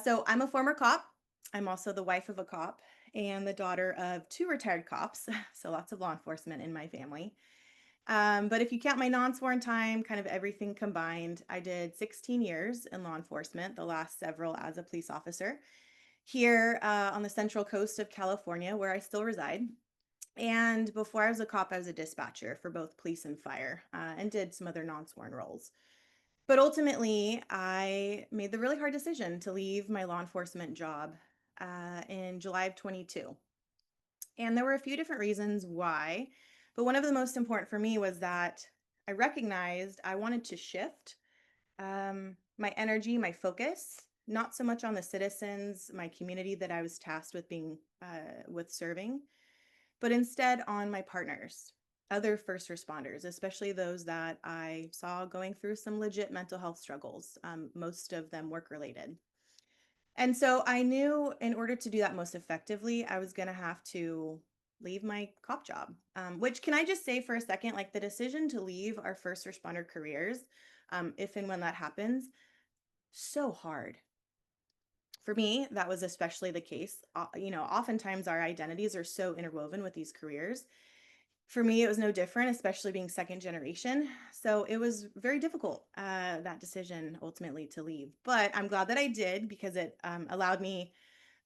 So I'm a former cop. I'm also the wife of a cop and the daughter of two retired cops. So lots of law enforcement in my family. But if you count my non-sworn time, kind of everything combined, I did 16 years in law enforcement, the last several as a police officer here on the central coast of California, where I still reside. And before I was a cop, I was a dispatcher for both police and fire and did some other non-sworn roles. But ultimately, I made the really hard decision to leave my law enforcement job in July of 22. And there were a few different reasons why, but one of the most important for me was that I recognized I wanted to shift my energy, my focus, not so much on the citizens, my community that I was tasked with being with serving, but instead on my partners, other first responders, especially those that I saw going through some legit mental health struggles, most of them work related. And so I knew in order to do that most effectively, I was going to have to leave my cop job, which can I just say for a second, like the decision to leave our first responder careers, if and when that happens, so hard. For me, that was especially the case. Oftentimes our identities are so interwoven with these careers. For me, it was no different, especially being second generation. So it was very difficult, that decision ultimately to leave. But I'm glad that I did because it allowed me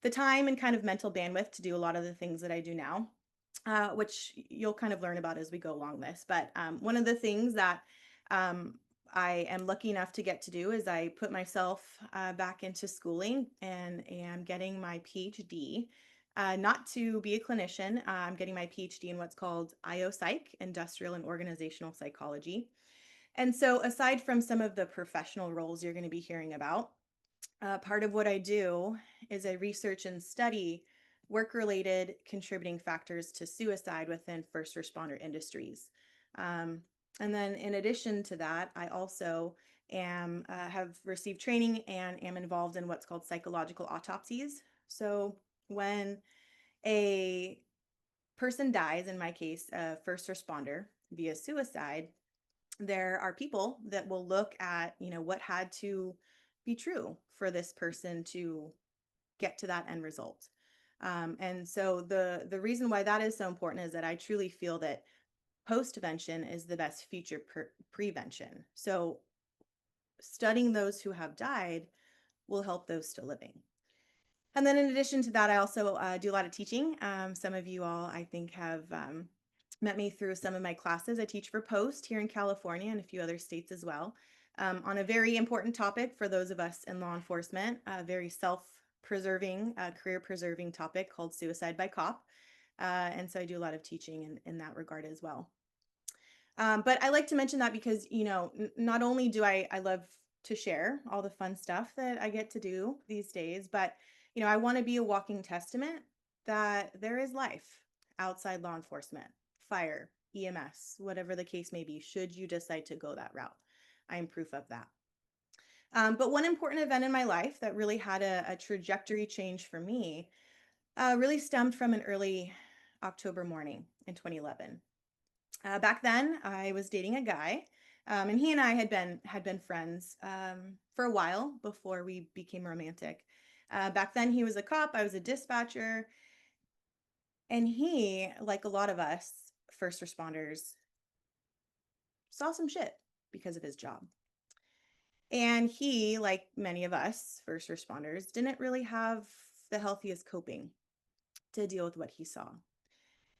the time and kind of mental bandwidth to do a lot of the things that I do now, which you'll kind of learn about as we go along this. But one of the things that um, I am lucky enough to get to do is I put myself back into schooling and am getting my PhD. Not to be a clinician, I'm getting my PhD in what's called IO Psych, Industrial and Organizational Psychology. And so, aside from some of the professional roles you're going to be hearing about, part of what I do is I research and study work related contributing factors to suicide within first responder industries. Um, and then, in addition to that, I also have received training and am involved in what's called psychological autopsies. So, when a person dies, in my case, a first responder via suicide, there are people that will look at, what had to be true for this person to get to that end result. And so the reason why that is so important is that I truly feel that postvention is the best future prevention. So studying those who have died will help those still living. And then in addition to that, I also do a lot of teaching. Some of you all, I think, have met me through some of my classes. I teach for Post here in California and a few other states as well, on a very important topic for those of us in law enforcement, a very self-preserving, career-preserving topic called suicide by cop. And so I do a lot of teaching in that regard as well. But I like to mention that because, not only do I love to share all the fun stuff that I get to do these days, but, I want to be a walking testament that there is life outside law enforcement, fire, EMS, whatever the case may be, should you decide to go that route. I am proof of that. But one important event in my life that really had a trajectory change for me really stemmed from an early October morning in 2011. Back then, I was dating a guy, and he and I had been friends for a while before we became romantic. Back then, he was a cop, I was a dispatcher, and he, like a lot of us first responders, saw some shit because of his job. And he, like many of us first responders, didn't really have the healthiest coping to deal with what he saw.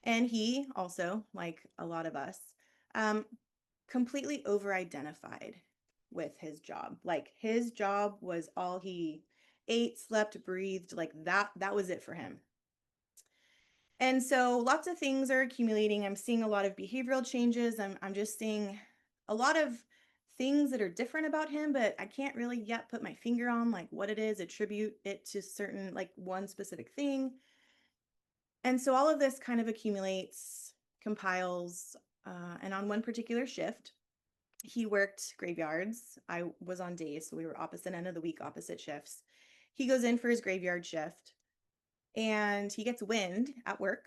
And he also, like a lot of us, um, completely over identified with his job. Like his job was all he ate, slept, breathed, like that was it for him. And so lots of things are accumulating. I'm seeing a lot of behavioral changes. I'm just seeing a lot of things that are different about him, but I can't really yet put my finger on like what it is, attribute it to certain like one specific thing. And so all of this kind of accumulates, compiles, and on one particular shift, he worked graveyards. I was on days, so we were opposite end of the week, opposite shifts. He goes in for his graveyard shift and he gets wind at work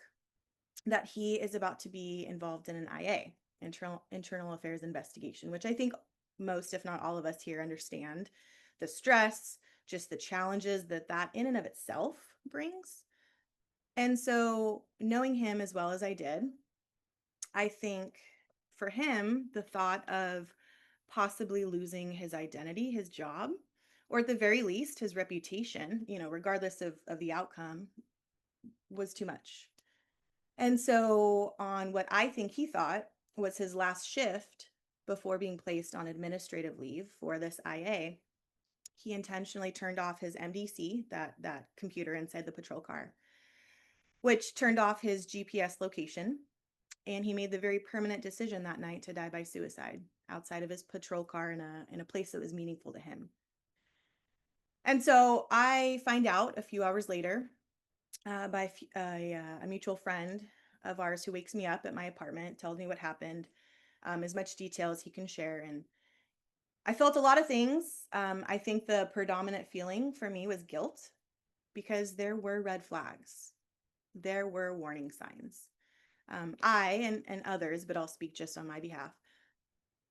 that he is about to be involved in an IA, internal affairs investigation, which I think most, if not all of us here understand the stress, just the challenges that that in and of itself brings. And so, knowing him as well as I did, I think for him, the thought of possibly losing his identity, his job, or at the very least, his reputation, regardless of the outcome, was too much. And so, on what I think he thought was his last shift before being placed on administrative leave for this IA, he intentionally turned off his MDC, that computer inside the patrol car, which turned off his GPS location. And he made the very permanent decision that night to die by suicide outside of his patrol car in a place that was meaningful to him. And so I find out a few hours later by a mutual friend of ours who wakes me up at my apartment, tells me what happened, as much detail as he can share. And I felt a lot of things. I think the predominant feeling for me was guilt because there were red flags, there were warning signs. I and others, but I'll speak just on my behalf,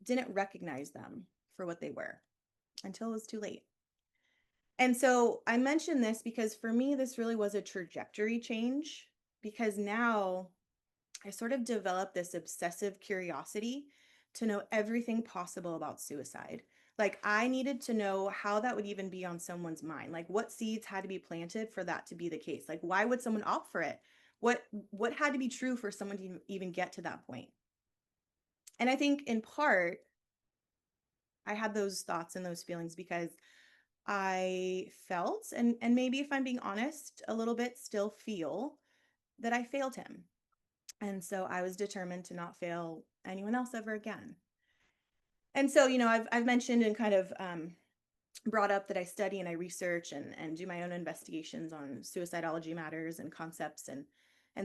didn't recognize them for what they were until it was too late. And so I mention this because for me, this really was a trajectory change because now I sort of developed this obsessive curiosity to know everything possible about suicide. Like I needed to know how that would even be on someone's mind. Like what seeds had to be planted for that to be the case. Like why would someone opt for it? What had to be true for someone to even get to that point? And I think in part I had those thoughts and those feelings because I felt and maybe if I'm being honest, a little bit still feel that I failed him. And so I was determined to not fail anyone else ever again. And so, I've mentioned and kind of brought up that I study and I research and do my own investigations on suicidology matters and concepts and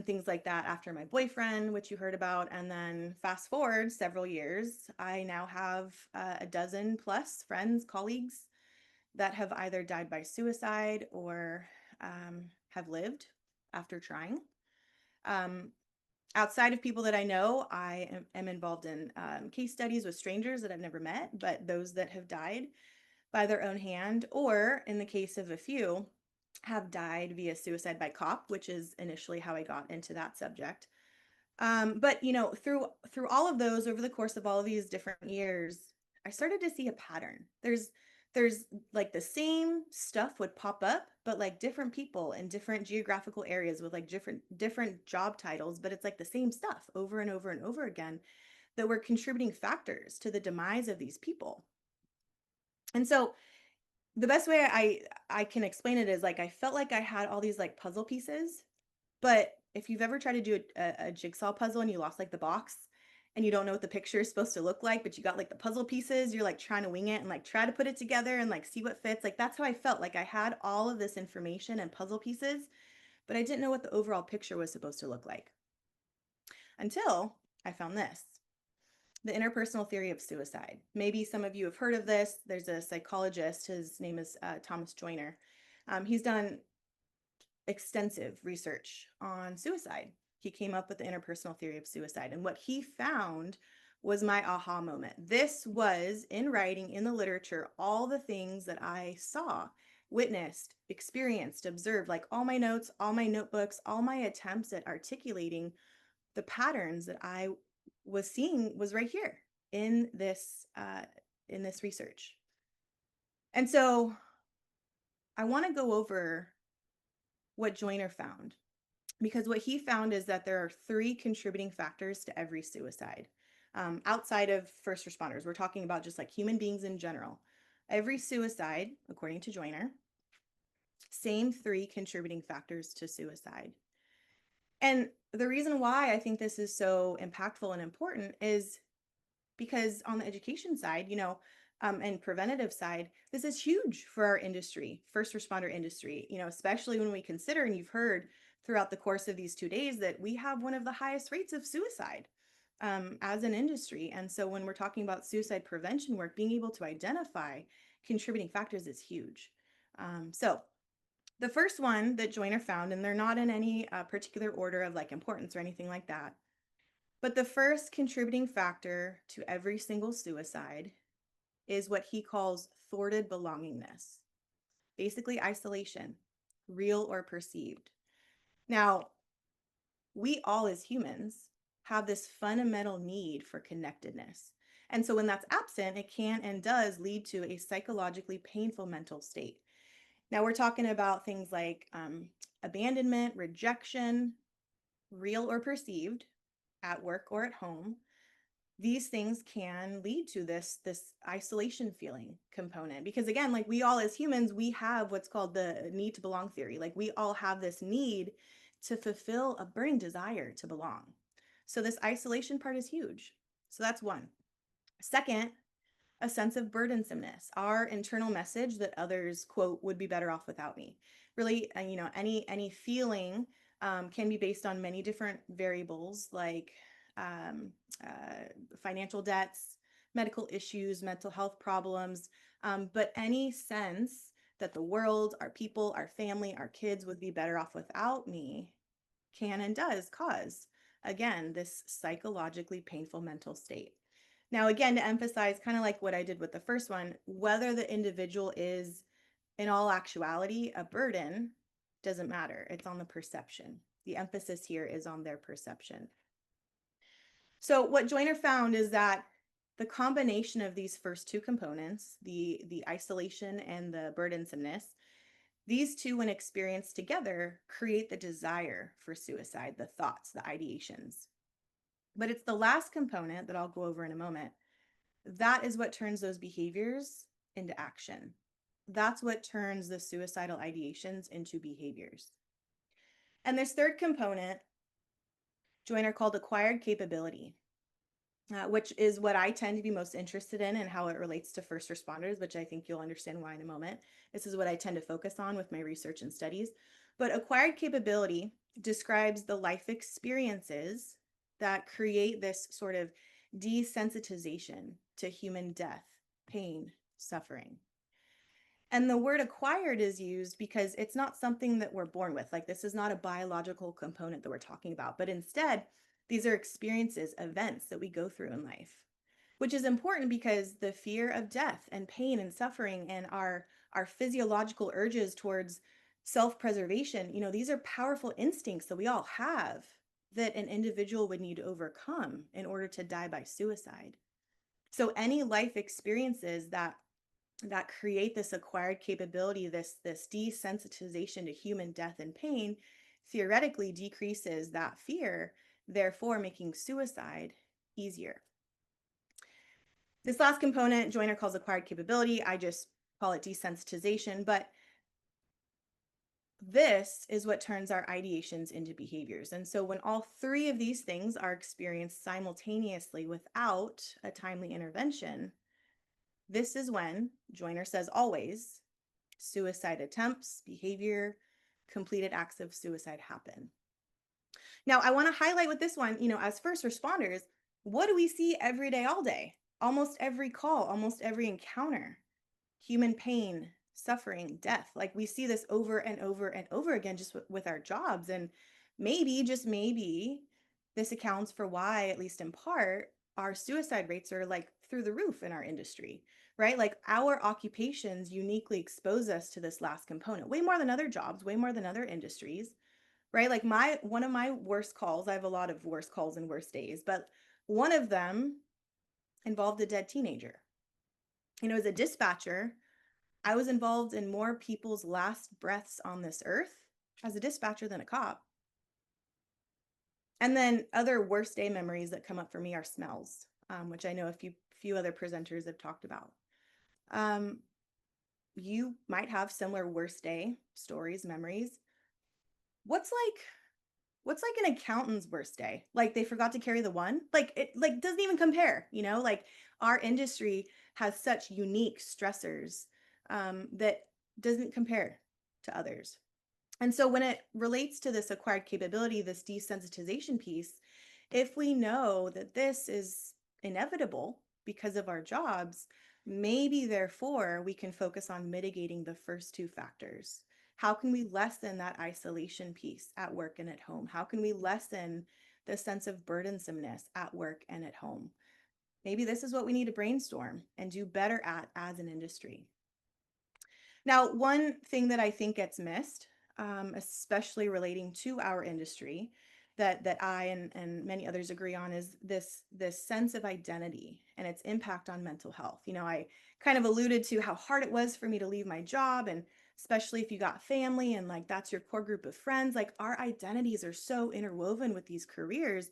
things like that after my boyfriend, which you heard about. And then fast forward several years, I now have a dozen plus friends, colleagues that have either died by suicide or have lived after trying. Um, Outside of people that I know, I am involved in case studies with strangers that I've never met, but those that have died by their own hand, or in the case of a few, have died via suicide by cop, which is initially how I got into that subject. But through all of those, over the course of all of these different years, I started to see a pattern. There's like the same stuff would pop up, but like different people in different geographical areas with like different job titles, but it's like the same stuff over and over and over again that were contributing factors to the demise of these people. And so the best way I can explain it is like I felt like I had all these like puzzle pieces, but if you've ever tried to do a jigsaw puzzle and you lost like the box and you don't know what the picture is supposed to look like, but you got like the puzzle pieces, you're like trying to wing it and like try to put it together and like see what fits. Like that's how I felt. Like I had all of this information and puzzle pieces, but I didn't know what the overall picture was supposed to look like until I found this. The interpersonal theory of suicide. Maybe some of you have heard of this. There's a psychologist, his name is Thomas Joyner. He's done extensive research on suicide. He came up with the interpersonal theory of suicide. And what he found was my aha moment. This was in writing, in the literature, all the things that I saw, witnessed, experienced, observed, like all my notes, all my notebooks, all my attempts at articulating the patterns that I was seeing was right here in this research. And so I want to go over what Joyner found because what he found is that there are three contributing factors to every suicide. Outside of first responders, we're talking about just like human beings in general. Every suicide, according to Joyner, same three contributing factors to suicide. And the reason why I think this is so impactful and important is because on the education side, and preventative side, this is huge for our industry, first responder industry, especially when we consider, and you've heard throughout the course of these 2 days, that we have one of the highest rates of suicide as an industry. And so when we're talking about suicide prevention work, being able to identify contributing factors is huge. So the first one that Joyner found, and they're not in any particular order of like importance or anything like that, but the first contributing factor to every single suicide is what he calls thwarted belongingness. basically isolation, real or perceived. Now, we all as humans have this fundamental need for connectedness. And so when that's absent, it can and does lead to a psychologically painful mental state. Now, we're talking about things like abandonment, rejection, real or perceived, at work or at home. These things can lead to this isolation feeling component, because again, like we all as humans, we have what's called the need to belong theory. Like we all have this need to fulfill a burning desire to belong. So this isolation part is huge. So that's one. Second, a sense of burdensomeness, our internal message that others, quote, would be better off without me. Really, any feeling can be based on many different variables, like um, financial debts, medical issues, mental health problems, but any sense that the world, our people, our family, our kids would be better off without me can and does cause, again, this psychologically painful mental state. Now, again, to emphasize, kind of like what I did with the first one, whether the individual is in all actuality a burden doesn't matter. It's on the perception. The emphasis here is on their perception. So what Joyner found is that the combination of these first two components, the isolation and the burdensomeness, these two, when experienced together, create the desire for suicide, the thoughts, the ideations. But it's the last component that I'll go over in a moment. That is what turns those behaviors into action. That's what turns the suicidal ideations into behaviors. And this third component, Joyner called acquired capability, which is what I tend to be most interested in and how it relates to first responders, which I think you'll understand why in a moment. This is what I tend to focus on with my research and studies. But acquired capability describes the life experiences that create this sort of desensitization to human death, pain, suffering. And the word acquired is used because it's not something that we're born with. Like, this is not a biological component that we're talking about, but instead, these are experiences, events that we go through in life, which is important because the fear of death and pain and suffering and our physiological urges towards self-preservation, these are powerful instincts that we all have that an individual would need to overcome in order to die by suicide. So any life experiences that create this acquired capability, this desensitization to human death and pain, theoretically decreases that fear, therefore making suicide easier. This last component, Joyner calls acquired capability. I just call it desensitization, but this is what turns our ideations into behaviors. And so when all three of these things are experienced simultaneously without a timely intervention, this is when, Joyner says always, suicide attempts, behavior, completed acts of suicide happen. Now, I want to highlight with this one, as first responders, what do we see every day, all day? Almost every call, almost every encounter, human pain, suffering, death. Like we see this over and over and over again just with our jobs. And maybe, just maybe, this accounts for why, at least in part, our suicide rates are like through the roof in our industry, right? Like our occupations uniquely expose us to this last component, way more than other jobs, way more than other industries, right? Like one of my worst calls, I have a lot of worst calls and worst days, but one of them involved a dead teenager. As a dispatcher, I was involved in more people's last breaths on this earth as a dispatcher than a cop. And then other worst day memories that come up for me are smells, which I know a few other presenters have talked about. You might have similar worst day stories, memories. What's like an accountant's worst day? Like they forgot to carry the one? Like it like doesn't even compare, Like our industry has such unique stressors that doesn't compare to others. And so when it relates to this acquired capability, this desensitization piece, if we know that this is inevitable because of our jobs, maybe therefore we can focus on mitigating the first two factors. How can we lessen that isolation piece at work and at home? How can we lessen the sense of burdensomeness at work and at home? Maybe this is what we need to brainstorm and do better at as an industry. Now, one thing that I think gets missed, especially relating to our industry, that I and many others agree on, is this sense of identity and its impact on mental health. I kind of alluded to how hard it was for me to leave my job, and especially if you got family and like that's your core group of friends, like our identities are so interwoven with these careers,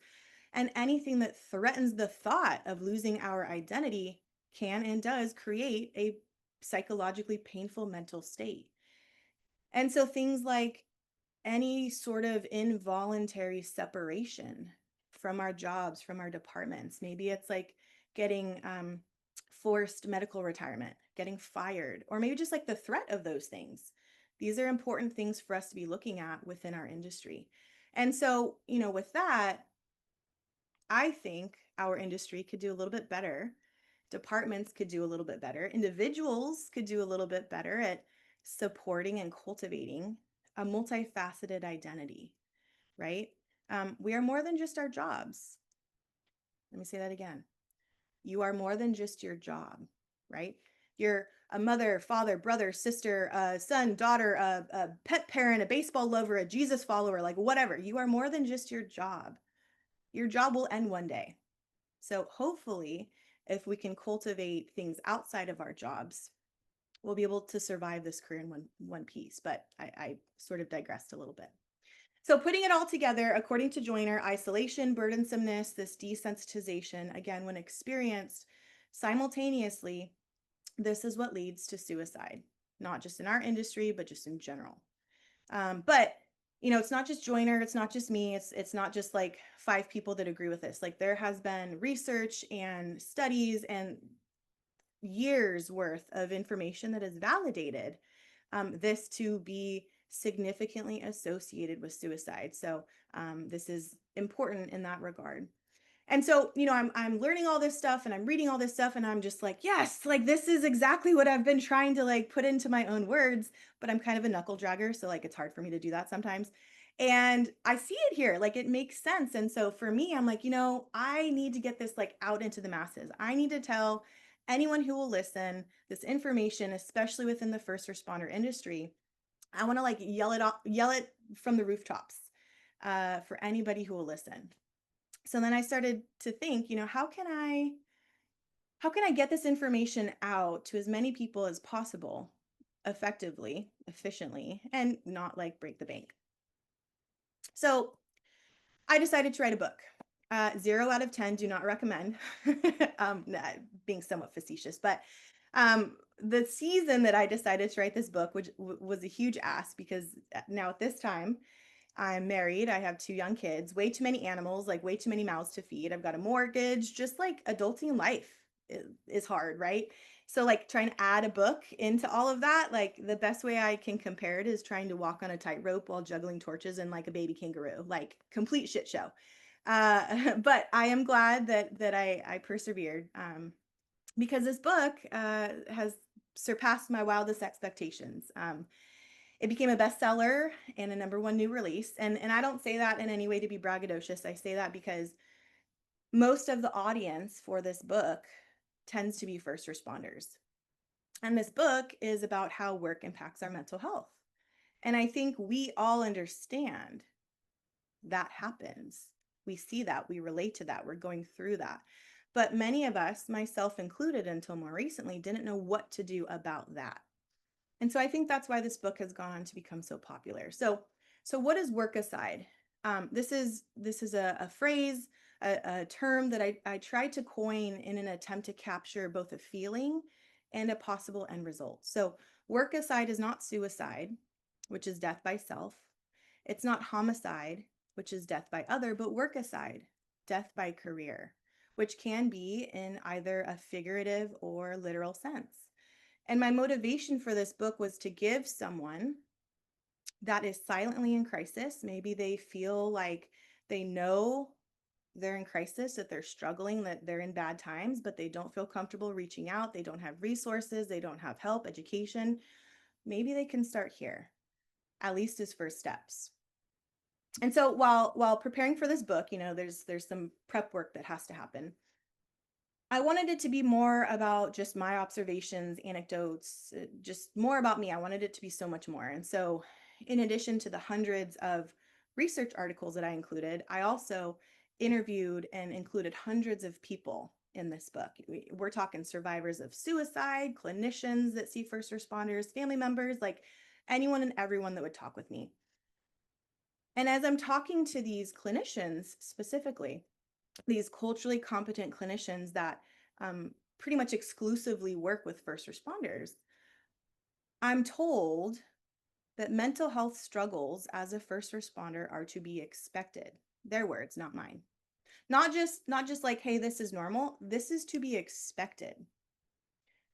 and anything that threatens the thought of losing our identity can and does create a psychologically painful mental state. And so things like any sort of involuntary separation from our jobs, from our departments, maybe it's like getting forced medical retirement, getting fired, or maybe just like the threat of those things. These are important things for us to be looking at within our industry. And so, with that, I think our industry could do a little bit better. Departments could do a little bit better. Individuals could do a little bit better at supporting and cultivating a multifaceted identity, right? We are more than just our jobs. Let me say that again. You are more than just your job, right? You're a mother, father, brother, sister, son, daughter, a pet parent, a baseball lover, a Jesus follower, like whatever. You are more than just your job. Your job will end one day. So hopefully, if we can cultivate things outside of our jobs, we'll be able to survive this career in one piece. But I sort of digressed a little bit. So putting it all together, according to Joyner, isolation, burdensomeness, this desensitization, again, when experienced simultaneously, this is what leads to suicide, not just in our industry, but just in general. But it's not just Joyner, it's not just me, it's not just like 5 people that agree with this. Like there has been research and studies and years worth of information that has validated this to be significantly associated with suicide. So this is important in that regard. And so, I'm learning all this stuff and I'm reading all this stuff and I'm just like, yes, like this is exactly what I've been trying to like put into my own words, but I'm kind of a knuckle dragger, so like it's hard for me to do that sometimes. And I see it here, like it makes sense. And so for me, I'm like, I need to get this like out into the masses. I need to tell anyone who will listen this information, especially within the first responder industry. I want to like yell it from the rooftops for anybody who will listen. So then I started to think, how can I get this information out to as many people as possible effectively, efficiently, and not like break the bank. So I decided to write a book. 0 out of 10 do not recommend. Nah, being somewhat facetious, but the season that I decided to write this book, which was a huge ask because now at this time I'm married. I have 2 young kids, way too many animals, like way too many mouths to feed. I've got a mortgage, just like adulting life is hard, right? So, like, trying to add a book into all of that, like, the best way I can compare it is trying to walk on a tightrope while juggling torches and like a baby kangaroo, like, complete shit show. But I am glad that I persevered because this book has surpassed my wildest expectations. It became a bestseller and a #1 new release. And I don't say that in any way to be braggadocious. I say that because most of the audience for this book tends to be first responders. And this book is about how work impacts our mental health. And I think we all understand that happens. We see that, we relate to that, we're going through that. But many of us, myself included until more recently, didn't know what to do about that. And so I think that's why this book has gone on to become so popular. So what is work aside? This is a phrase, a term that I tried to coin in an attempt to capture both a feeling and a possible end result. So work aside is not suicide, which is death by self. It's not homicide, which is death by other, but work aside, death by career, which can be in either a figurative or literal sense. And my motivation for this book was to give someone that is silently in crisis. Maybe they feel like they know they're in crisis, that they're struggling, that they're in bad times, but they don't feel comfortable reaching out. They don't have resources, they don't have help, education. Maybe they can start here, at least as first steps. And so while preparing for this book, there's some prep work that has to happen. I wanted it to be more about just my observations, anecdotes, just more about me. I wanted it to be so much more. And so, in addition to the hundreds of research articles that I included, I also interviewed and included hundreds of people in this book. We're talking survivors of suicide, clinicians that see first responders, family members, like anyone and everyone that would talk with me. And as I'm talking to these clinicians specifically, these culturally competent clinicians that pretty much exclusively work with first responders, I'm told that mental health struggles as a first responder are to be expected. Their words, not mine. Not just like, hey, this is normal. This is to be expected.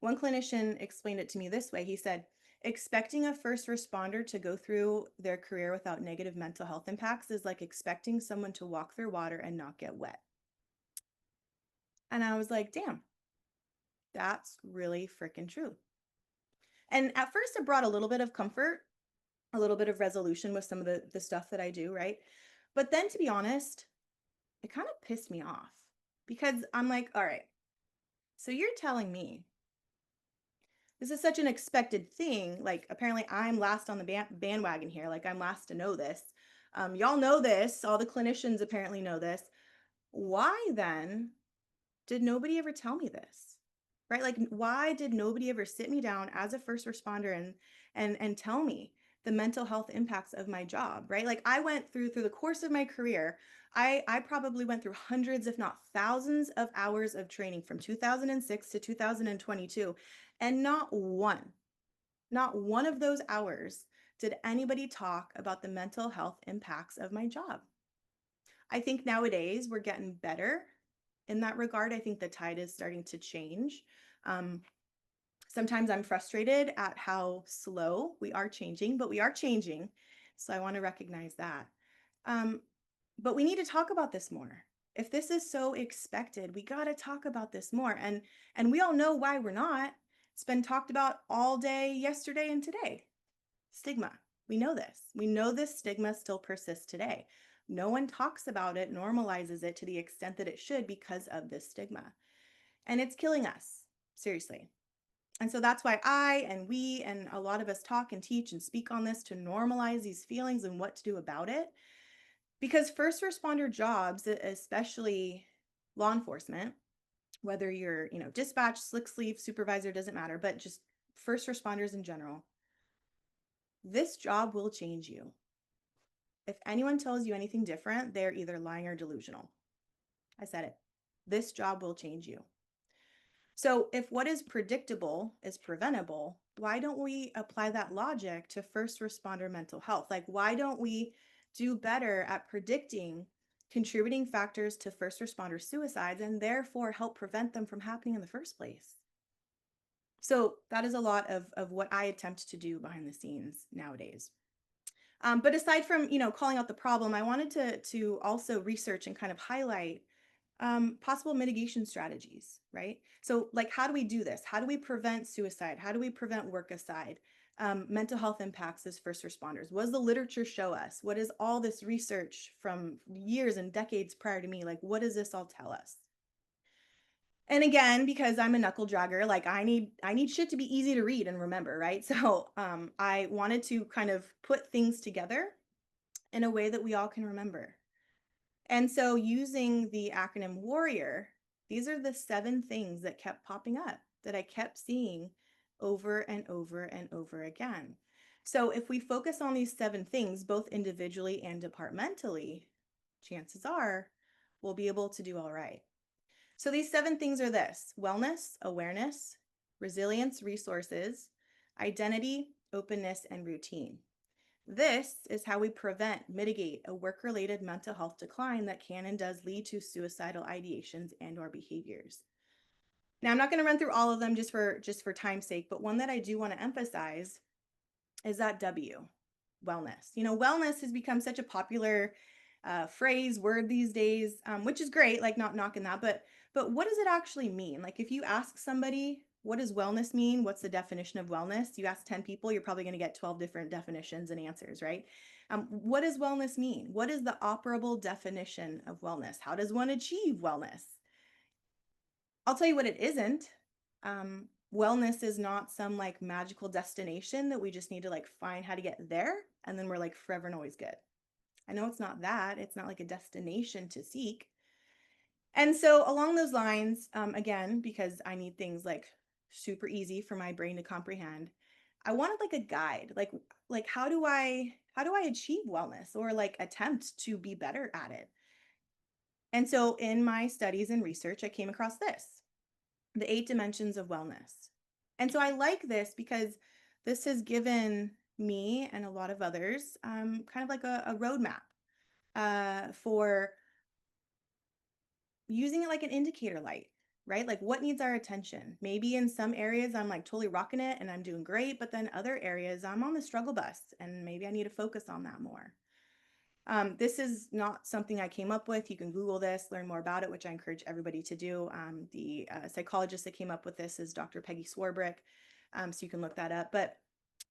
One clinician explained it to me this way. He said, expecting a first responder to go through their career without negative mental health impacts is like expecting someone to walk through water and not get wet. And I was like, damn, that's really freaking true. And at first, it brought a little bit of comfort, a little bit of resolution with some of the stuff that I do, right? But then, to be honest, it kind of pissed me off because I'm like, all right, so you're telling me this is such an expected thing. Like, apparently, I'm last on the bandwagon here. Like, I'm last to know this. Y'all know this. All the clinicians apparently know this. Why then did nobody ever tell me this? Right? Like, why did nobody ever sit me down as a first responder and tell me the mental health impacts of my job? Right? Like, I went through the course of my career, I probably went through hundreds, if not thousands, of hours of training from 2006 to 2022, and not one of those hours did anybody talk about the mental health impacts of my job. I think nowadays we're getting better in that regard. I think the tide is starting to change. Um, Sometimes I'm frustrated at how slow we are changing, but we are changing. So I want to recognize that. Um, but we need to talk about this more. If this is so expected, we got to talk about this more. And we all know why we're not. It's been talked about all day, yesterday, and today. Stigma. We know this. We know this stigma still persists today. No one talks about it, normalizes it to the extent that it should because of this stigma. And it's killing us, seriously. And so that's why I and we and a lot of us talk and teach and speak on this to normalize these feelings and what to do about it. Because first responder jobs, especially law enforcement, whether you're, dispatch, slick sleeve, supervisor, doesn't matter, but just first responders in general, this job will change you. If anyone tells you anything different, they're either lying or delusional. I said it. This job will change you. So, if what is predictable is preventable, why don't we apply that logic to first responder mental health? Like, why don't we do better at predicting contributing factors to first responder suicides and therefore help prevent them from happening in the first place? So, that is a lot of what I attempt to do behind the scenes nowadays. But aside from calling out the problem, I wanted to also research and kind of highlight possible mitigation strategies, right? So, like, how do we do this? How do we prevent suicide? How do we prevent workicide? Mental health impacts as first responders. What does the literature show us? What is all this research from years and decades prior to me? Like, what does this all tell us? And again, because I'm a knuckle dragger, like I need shit to be easy to read and remember, right? So I wanted to kind of put things together in a way that we all can remember. And so, using the acronym WARRIOR, these are the 7 things that kept popping up that I kept seeing over and over and over again. So, if we focus on these 7 things, both individually and departmentally, chances are we'll be able to do all right. So, these 7 things are this: wellness, awareness, resilience, resources, identity, openness, and routine. This is how we prevent, mitigate a work-related mental health decline that can and does lead to suicidal ideations and or behaviors. Now, I'm not going to run through all of them just for time's sake, but one that I do want to emphasize is that W, wellness. Wellness has become such a popular phrase, word these days, which is great, like not knocking that, but what does it actually mean? Like, if you ask somebody, what does wellness mean? What's the definition of wellness? You ask 10 people, you're probably going to get 12 different definitions and answers, right? What does wellness mean? What is the operable definition of wellness? How does one achieve wellness? I'll tell you what it isn't. Wellness is not some like magical destination that we just need to like find how to get there and then we're like forever and always good. I know it's not that. It's not like a destination to seek. And so along those lines, again, because I need things like super easy for my brain to comprehend, I wanted like a guide, like how do I achieve wellness or like attempt to be better at it? And so in my studies and research, I came across this, the 8 dimensions of wellness. And so I like this because this has given me and a lot of others kind of like a roadmap for using it like an indicator light, right? Like what needs our attention? Maybe in some areas I'm like totally rocking it and I'm doing great, but then other areas I'm on the struggle bus and maybe I need to focus on that more. This is not something I came up with. You can Google this, learn more about it, which I encourage everybody to do. The psychologist that came up with this is Dr. Peggy Swarbrick, so you can look that up. But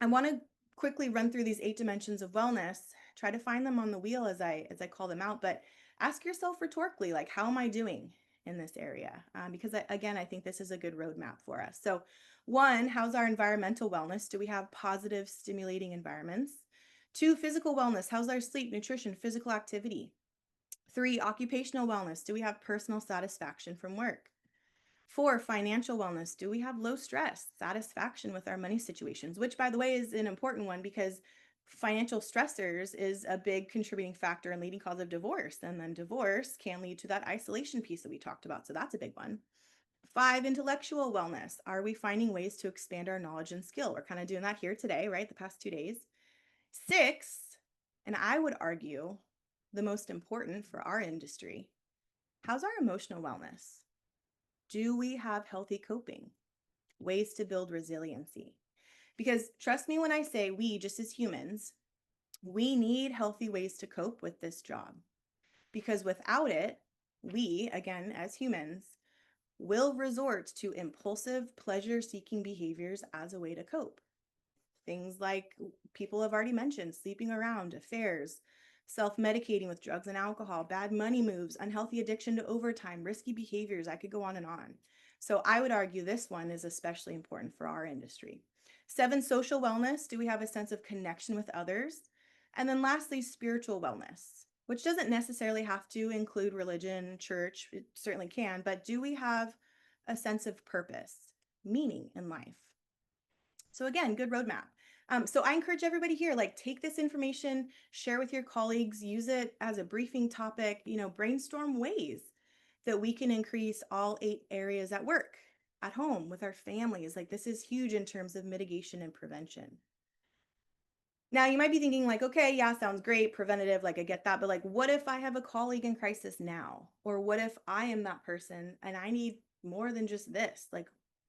I want to quickly run through these 8 dimensions of wellness. Try to find them on the wheel as I call them out. But ask yourself rhetorically, like, how am I doing in this area? Because again, I think this is a good roadmap for us. So, one, how's our environmental wellness? Do we have positive, stimulating environments? 2, physical wellness. How's our sleep, nutrition, physical activity? 3, occupational wellness. Do we have personal satisfaction from work? 4, financial wellness. Do we have low stress, satisfaction with our money situations? Which, by the way, is an important one because financial stressors is a big contributing factor and leading cause of divorce. And then divorce can lead to that isolation piece that we talked about. So that's a big one. 5, intellectual wellness. Are we finding ways to expand our knowledge and skill? We're kind of doing that here today, right? The past 2 days. 6, and I would argue the most important for our industry, how's our emotional wellness? Do we have healthy coping? Ways to build resiliency? Because trust me when I say we, just as humans, we need healthy ways to cope with this job. Because without it, we, again, as humans, will resort to impulsive, pleasure seeking behaviors as a way to cope. Things like people have already mentioned sleeping around, affairs, self medicating with drugs and alcohol, bad money moves, unhealthy addiction to overtime, risky behaviors. I could go on and on. So I would argue this one is especially important for our industry. 7, social wellness. Do we have a sense of connection with others? And then lastly, spiritual wellness, which doesn't necessarily have to include religion, church. It certainly can, but do we have a sense of purpose, meaning in life? So again, good roadmap. So I encourage everybody here, like take this information, share with your colleagues, use it as a briefing topic, brainstorm ways that we can increase all 8 areas at work, at home, with our families. Like this is huge in terms of mitigation and prevention. Now you might be thinking like, okay, yeah, sounds great, preventative, like I get that, but like what if I have a colleague in crisis now? Or what if I am that person and I need more than just this? Like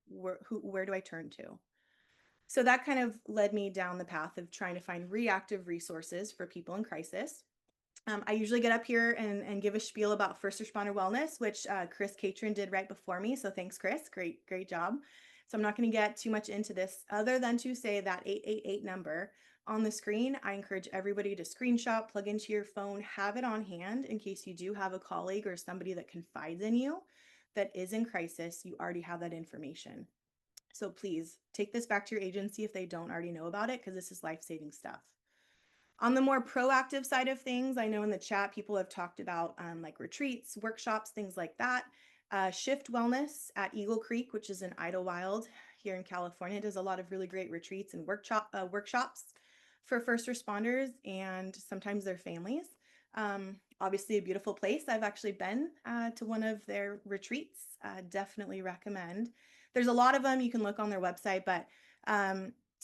where do I turn to? So that kind of led me down the path of trying to find reactive resources for people in crisis. I usually get up here and give a spiel about first responder wellness, which Chris Catron did right before me. So thanks, Chris. Great job. So I'm not going to get too much into this other than to say that 888 number on the screen. I encourage everybody to screenshot, plug into your phone, have it on hand in case you do have a colleague or somebody that confides in you that is in crisis. You already have that information. So please take this back to your agency if they don't already know about it, because this is life-saving stuff. On the more proactive side of things, I know in the chat people have talked about like retreats, workshops, things like that. Shift Wellness at Eagle Creek, which is in Idlewild here in California, does a lot of really great retreats and workshops for first responders and sometimes their families. Obviously, a beautiful place. I've actually been to one of their retreats. Definitely recommend. There's a lot of them. You can look on their website, but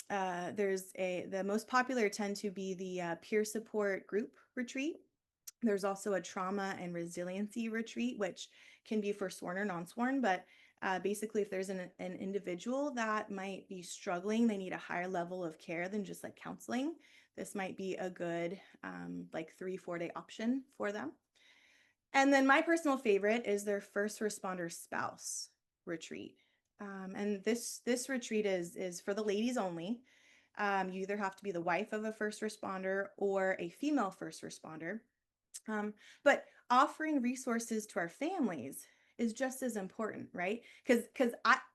the most popular tend to be the peer support group retreat. There's also a trauma and resiliency retreat, which can be for sworn or non-sworn, but basically if there's an individual that might be struggling, they need a higher level of care than just like counseling, this might be a good like 3-4 day option for them. And then my personal favorite is their first responder spouse retreat. And this retreat is for the ladies only. You either have to be the wife of a first responder or a female first responder. But offering resources to our families is just as important, right? Because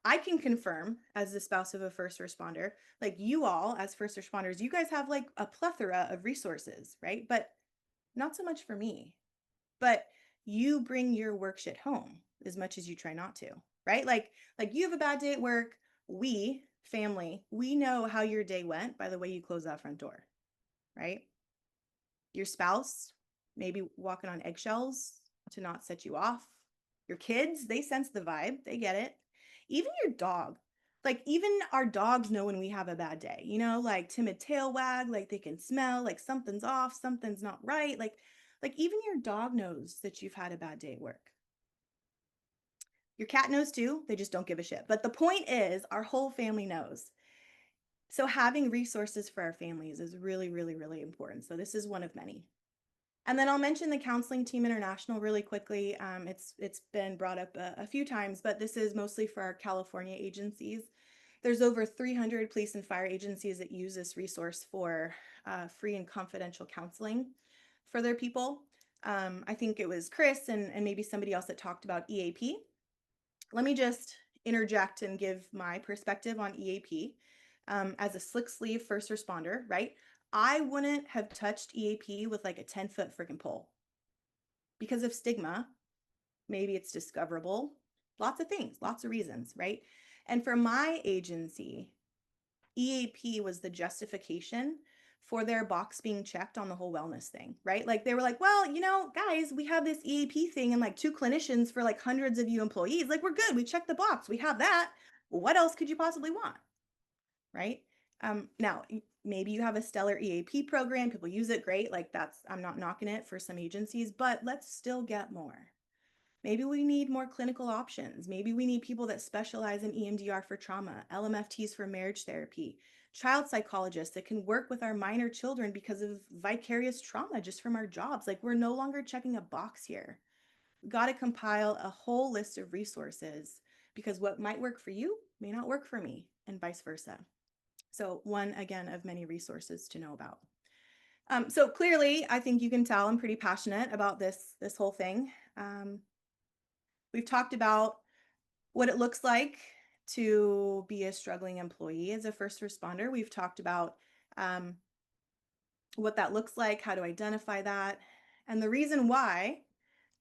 I can confirm as the spouse of a first responder, like you all as first responders, you guys have like a plethora of resources, right? But not so much for me. But you bring your work shit home as much as you try not to, right? Like you have a bad day at work, we family, we know how your day went by the way you close that front door, right? Your spouse maybe walking on eggshells to not set you off. Your kids, they sense the vibe, they get it. Even your dog, like even our dogs know when we have a bad day, like timid tail wag, like they can smell like something's off, something's not right. Like even your dog knows that you've had a bad day at work. Your cat knows too, they just don't give a shit. But the point is, our whole family knows. So having resources for our families is really, really, really important. So this is one of many. And then I'll mention the Counseling Team International really quickly. It's been brought up a few times, but this is mostly for our California agencies. There's over 300 police and fire agencies that use this resource for free and confidential counseling for their people. I think it was Chris and maybe somebody else that talked about EAP. Let me just interject and give my perspective on EAP. As a slick sleeve first responder, right? I wouldn't have touched EAP with like a 10-foot freaking pole because of stigma. Maybe it's discoverable, lots of things, lots of reasons, right? And for my agency, EAP was the justification for their box being checked on the whole wellness thing, right? Like they were like, well, guys, we have this EAP thing and like 2 clinicians for like hundreds of you employees. Like we're good. We checked the box. We have that. What else could you possibly want? Right? Now, maybe you have a stellar EAP program, people use it, great. Like I'm not knocking it for some agencies, but let's still get more. Maybe we need more clinical options. Maybe we need people that specialize in EMDR for trauma, LMFTs for marriage therapy, child psychologists that can work with our minor children because of vicarious trauma just from our jobs. Like we're no longer checking a box here. We've got to compile a whole list of resources because what might work for you may not work for me and vice versa. So one, again, of many resources to know about. So clearly, I think you can tell I'm pretty passionate about this whole thing. We've talked about what it looks like to be a struggling employee as a first responder. We've talked about what that looks like, how to identify that. And the reason why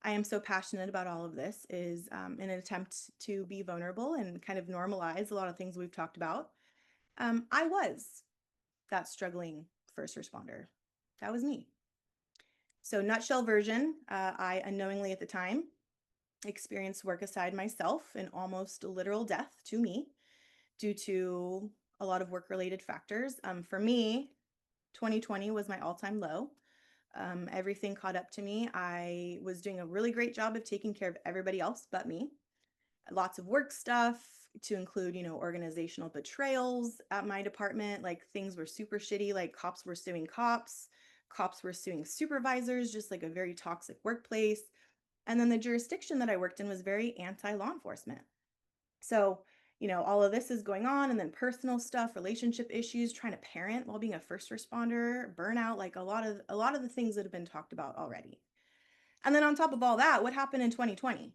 I am so passionate about all of this is in an attempt to be vulnerable and kind of normalize a lot of things we've talked about. I was that struggling first responder. That was me. So nutshell version, I unknowingly at the time experienced work aside myself in almost literal death to me due to a lot of work related factors. For me, 2020 was my all-time low. Everything caught up to me. I was doing a really great job of taking care of everybody else but me. Lots of work stuff to include, organizational betrayals at my department. Like things were super shitty. Like cops were suing cops. Cops were suing supervisors, just like a very toxic workplace. And then the jurisdiction that I worked in was very anti-law enforcement. So, all of this is going on, and then personal stuff, relationship issues, trying to parent while being a first responder, burnout, like a lot of the things that have been talked about already. And then on top of all that, what happened in 2020?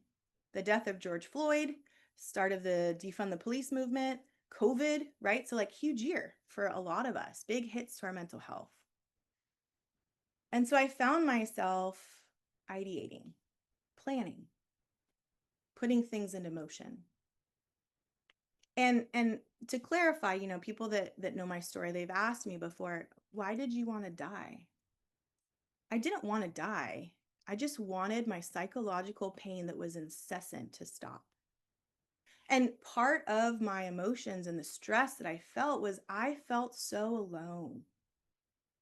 The death of George Floyd, start of the defund the police movement, COVID, right? So like huge year for a lot of us, big hits to our mental health. And so I found myself ideating, planning, putting things into motion. And to clarify, people that know my story, they've asked me before, why did you want to die? I didn't want to die. I just wanted my psychological pain that was incessant to stop. And part of my emotions and the stress that I felt was I felt so alone.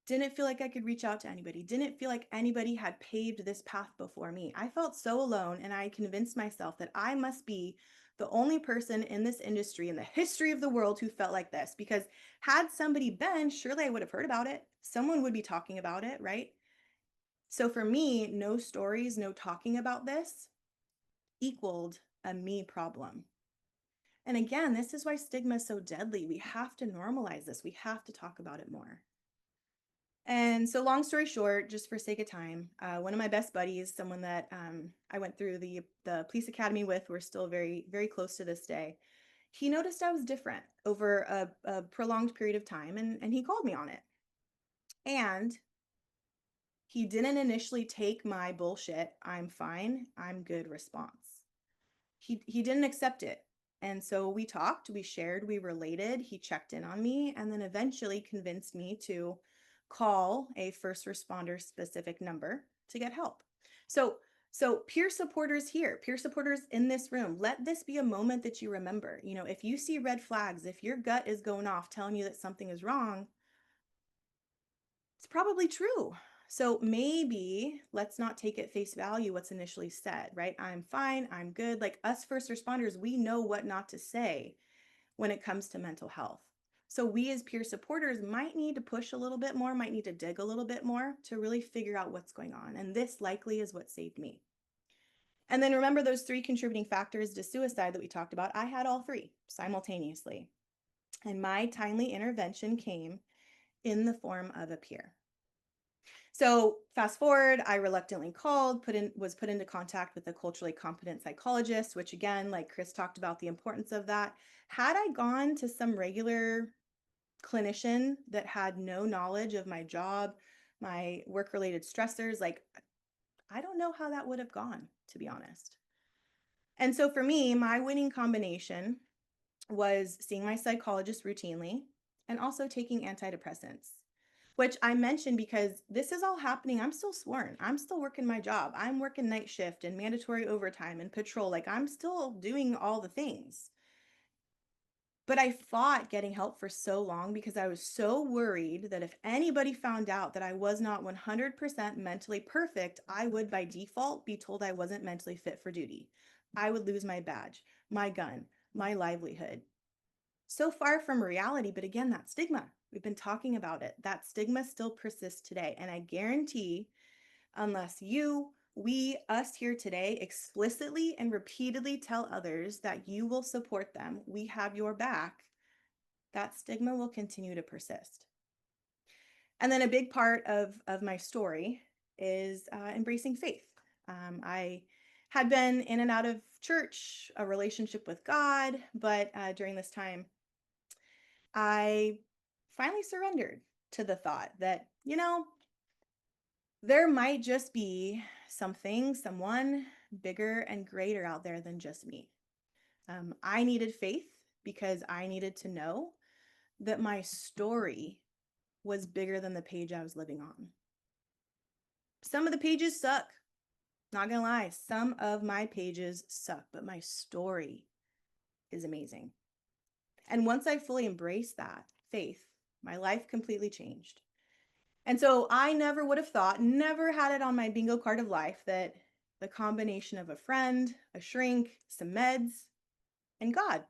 Didn't feel like I could reach out to anybody. Didn't feel like anybody had paved this path before me. I felt so alone, and I convinced myself that I must be the only person in this industry in the history of the world who felt like this, because had somebody been, surely I would have heard about it. Someone would be talking about it, right? So for me, no stories, no talking about this equaled a me problem. And again, this is why stigma is so deadly. We have to normalize this. We have to talk about it more. And so, long story short, just for sake of time, one of my best buddies, someone that I went through the police academy with, we're still very very close to this day. He noticed I was different over a prolonged period of time, and he called me on it. And he didn't initially take my bullshit, "I'm fine, I'm good" response. He didn't accept it. And so we talked, we shared, we related, he checked in on me, and then eventually convinced me to call a first responder specific number to get help. So peer supporters here, peer supporters in this room, let this be a moment that you remember. You know, if you see red flags, if your gut is going off telling you that something is wrong, it's probably true. So maybe let's not take at face value what's initially said, right? "I'm fine, I'm good." Like us first responders, we know what not to say when it comes to mental health. So we as peer supporters might need to push a little bit more, might need to dig a little bit more to really figure out what's going on. And this likely is what saved me. And then remember those three contributing factors to suicide that we talked about? I had all three simultaneously. And my timely intervention came in the form of a peer. So fast forward, I reluctantly called, was put into contact with a culturally competent psychologist, which again, like Chris talked about the importance of that. Had I gone to some regular clinician that had no knowledge of my job, my work-related stressors, like I don't know how that would have gone, to be honest. And so for me, my winning combination was seeing my psychologist routinely and also taking antidepressants, which I mentioned because this is all happening. I'm still sworn. I'm still working my job. I'm working night shift and mandatory overtime and patrol. Like I'm still doing all the things. But I fought getting help for so long because I was so worried that if anybody found out that I was not 100% mentally perfect, I would by default be told I wasn't mentally fit for duty. I would lose my badge, my gun, my livelihood. So far from reality, but again, that stigma, we've been talking about it. That stigma still persists today. And I guarantee, unless you, we, us here today explicitly and repeatedly tell others that you will support them, we have your back, that stigma will continue to persist. And then a big part of my story is embracing faith. I had been in and out of church, a relationship with God, but during this time, I finally surrendered to the thought that, there might just be something, someone bigger and greater out there than just me. I needed faith because I needed to know that my story was bigger than the page I was living on. Some of the pages suck. Not gonna lie, some of my pages suck, but my story is amazing. And once I fully embraced that faith, my life completely changed. And so I never would have thought, never had it on my bingo card of life that the combination of a friend, a shrink, some meds, and God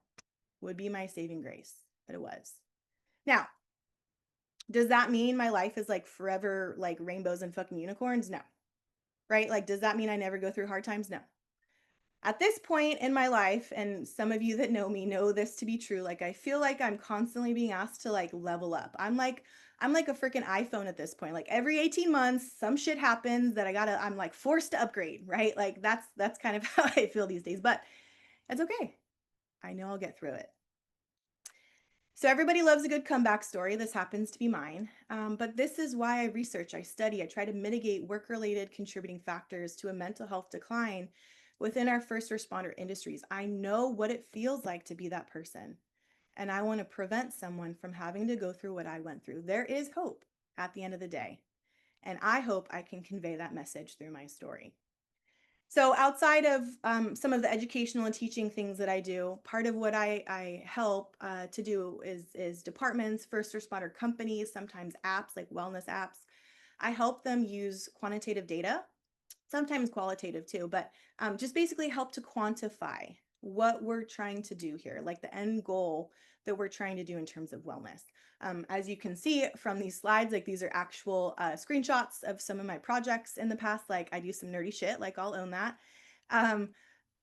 would be my saving grace. But it was. Now, does that mean my life is like forever like rainbows and fucking unicorns? No. Right? Like, does that mean I never go through hard times? No. At this point in my life, and some of you that know me know this to be true, like I feel like I'm constantly being asked to like level up. I'm like a freaking iPhone at this point. Like every 18 months, some shit happens that I'm like forced to upgrade, right? Like that's kind of how I feel these days, but it's okay. I know I'll get through it. So everybody loves a good comeback story. This happens to be mine. But this is why I research, I study, I try to mitigate work-related contributing factors to a mental health decline within our first responder industries. I know what it feels like to be that person, and I want to prevent someone from having to go through what I went through. There is hope at the end of the day, and I hope I can convey that message through my story. So outside of some of the educational and teaching things that I do, part of what I help to do is departments, first responder companies, sometimes apps like wellness apps. I help them use quantitative data, sometimes qualitative too, but just basically help to quantify what we're trying to do here, like the end goal that we're trying to do in terms of wellness. As you can see from these slides, like these are actual screenshots of some of my projects in the past. Like I do some nerdy shit, like I'll own that. Um,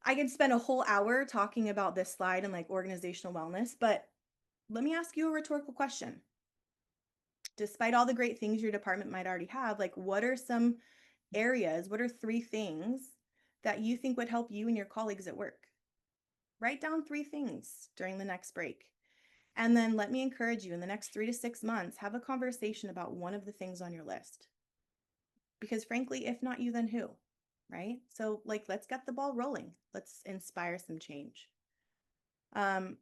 I could spend a whole hour talking about this slide and like organizational wellness, but let me ask you a rhetorical question. despite all the great things your department might already have, like what are some areas, what are 3 things that you think would help you and your colleagues at work? Write down 3 things during the next break. And then let me encourage you in the next 3 to 6 months, have a conversation about one of the things on your list. Because frankly, if not you, then who? Right? So, like, let's get the ball rolling. Let's inspire some change. Um,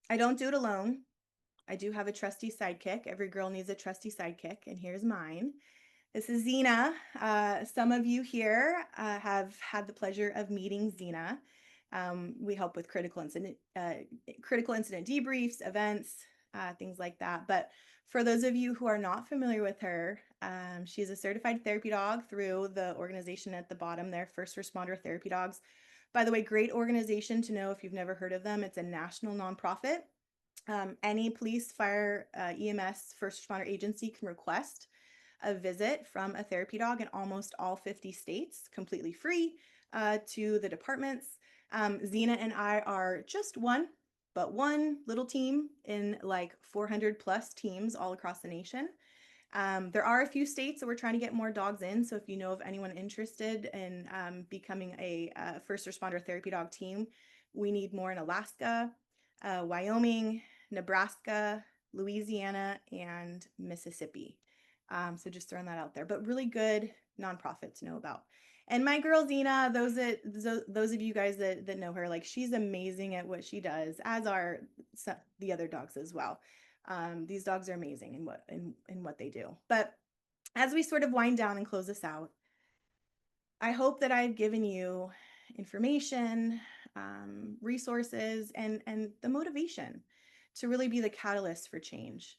I don't do it alone. I do have a trusty sidekick. Every girl needs a trusty sidekick, and here's mine. This is Zena. Some of you here have had the pleasure of meeting Zena. We help with critical incident debriefs, events, things like that. But for those of you who are not familiar with her, she's a certified therapy dog through the organization at the bottom there, First Responder Therapy Dogs. By the way, great organization to know if you've never heard of them. It's a national nonprofit. Any police, fire, EMS, first responder agency can request a visit from a therapy dog in almost all 50 states, completely free to the departments. Zena and I are just one little team in like 400 plus teams all across the nation. There are a few states that we're trying to get more dogs in. So if you know of anyone interested in becoming a first responder therapy dog team, we need more in Alaska, Wyoming, Nebraska, Louisiana, and Mississippi. So just throwing that out there, but really good nonprofit to know about. And my girl Zena, those of you guys that know her, like she's amazing at what she does, as are the other dogs as well. These dogs are amazing in what they do. But as we sort of wind down and close this out, I hope that I've given you information, resources, and the motivation to really be the catalyst for change.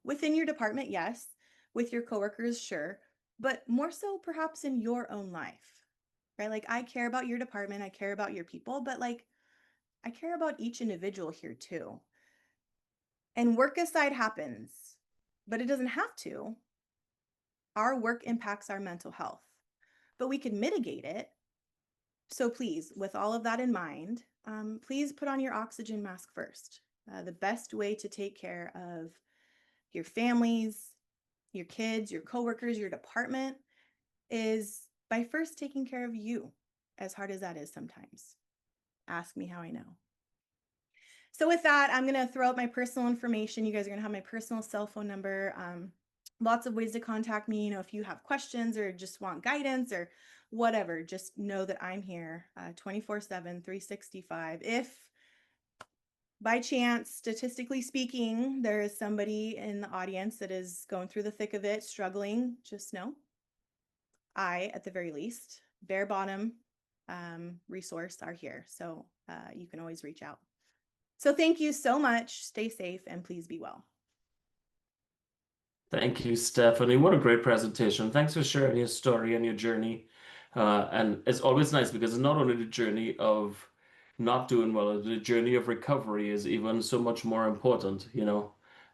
Within your department, yes, with your coworkers, sure, but more so perhaps in your own life, right? Like I care about your department, I care about your people, but like I care about each individual here too. And work aside happens, but it doesn't have to. Our work impacts our mental health, but we can mitigate it. So please, with all of that in mind, please put on your oxygen mask first. The best way to take care of your families, your kids, your coworkers, your department is by first taking care of you, as hard as that is sometimes. Ask me how I know. So with that, I'm going to throw out my personal information. You guys are going to have my personal cell phone number. Lots of ways to contact me. If you have questions or just want guidance or whatever, just know that I'm here 24/7, 365. If by chance, statistically speaking, there is somebody in the audience that is going through the thick of it, struggling, just know I, at the very least, bare bottom resource are here. So you can always reach out. So thank you so much. Stay safe and please be well. Thank you, Stephanie. What a great presentation. Thanks for sharing your story and your journey. And it's always nice because it's not only the journey of not doing well, the journey of recovery is even so much more important.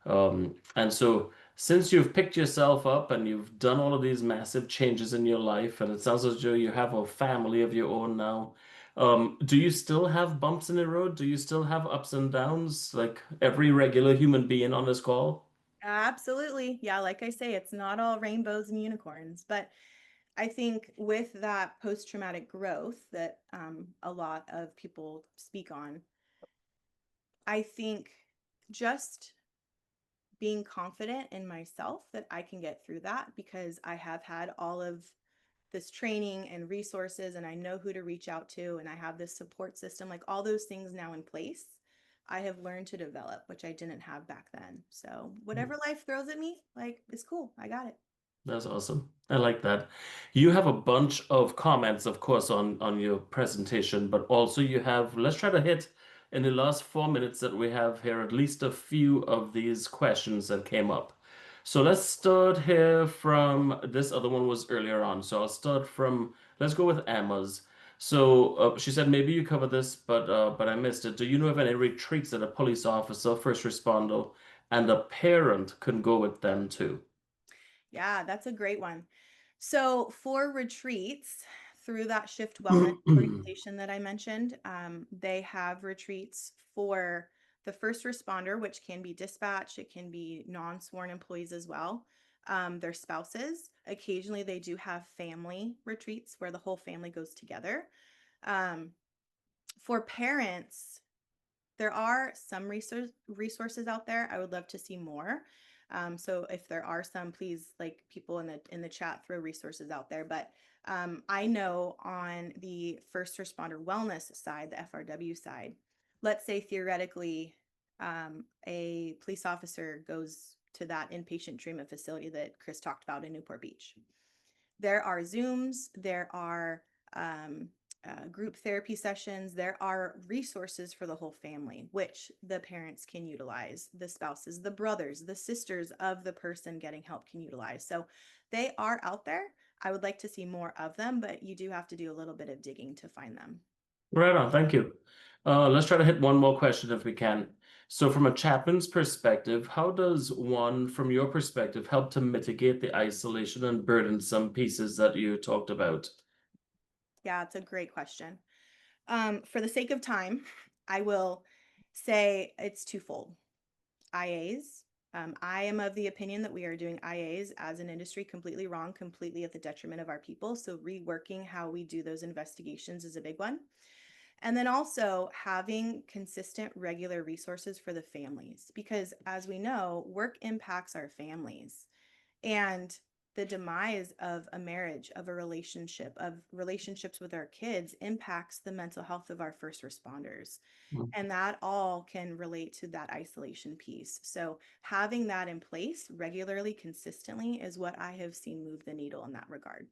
And so since you've picked yourself up and you've done all of these massive changes in your life, and it sounds as though you have a family of your own now, do you still have bumps in the road? Do you still have ups and downs like every regular human being on this call? Absolutely. Yeah, like I say, it's not all rainbows and unicorns, but I think with that post traumatic growth that a lot of people speak on, I think just being confident in myself that I can get through that because I have had all of this training and resources and I know who to reach out to and I have this support system, like all those things now in place. I have learned to develop, which I didn't have back then. So whatever life throws at me, like it's cool. I got it. That's awesome. I like that. You have a bunch of comments, of course, on your presentation, but also you have, let's try to hit in the last 4 minutes that we have here at least a few of these questions that came up. So let's start here from this other one was earlier on. So I'll start from, let's go with Emma's. So she said maybe you covered this, but I missed it. Do you know of any retreats that a police officer, first responder, and a parent can go with them to? Yeah, that's a great one. So for retreats through that Shift Wellness organization that I mentioned, they have retreats for The first responder, which can be dispatch, it can be non-sworn employees as well, their spouses. Occasionally, they do have family retreats where the whole family goes together. Um, for parents, there are some resources out there. I would love to see more. So if there are some, please, like, people in the chat, throw resources out there. But I know on the first responder wellness side, the FRW side, let's say theoretically, a police officer goes to that inpatient treatment facility that Chris talked about in Newport Beach. There are Zooms, there are um, group therapy sessions, there are resources for the whole family, which the parents can utilize, the spouses, the brothers, the sisters of the person getting help can utilize. So they are out there. I would like to see more of them, but you do have to do a little bit of digging to find them. Right on, thank you. Let's try to hit one more question if we can. So, from a chaplain's perspective, how does one, from your perspective, help to mitigate the isolation and burdensome pieces that you talked about? Yeah, it's a great question. For the sake of time, I will say it's twofold. IAs. I am of the opinion that we are doing IAs as an industry completely wrong, completely at the detriment of our people. So, reworking how we do those investigations is a big one. And then also having consistent, regular resources for the families, because as we know, work impacts our families. And the demise of a marriage, of a relationship, of relationships with our kids impacts the mental health of our first responders. Mm. And that all can relate to that isolation piece. So having that in place regularly, consistently is what I have seen move the needle in that regard.